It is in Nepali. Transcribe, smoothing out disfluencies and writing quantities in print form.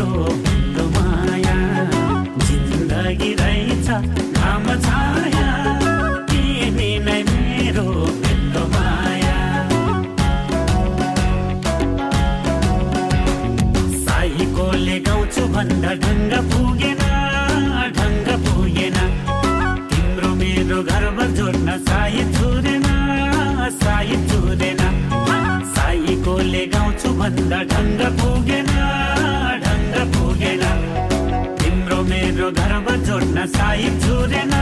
मेरो हुँदो माया जिन्दगी रहेछ घाम छाया तिमी नै मेरो हुँदो माया साईकोले गाउँछु भन्दा ढङ्ग पुगेन तिम्रो मेरो घरभर जोड्न साई छुँदैन साईकोले गाउँछु भन्दा ढङ्ग पुगेन तिम्रो मेरो घरभर जोड्न साई छुँदैन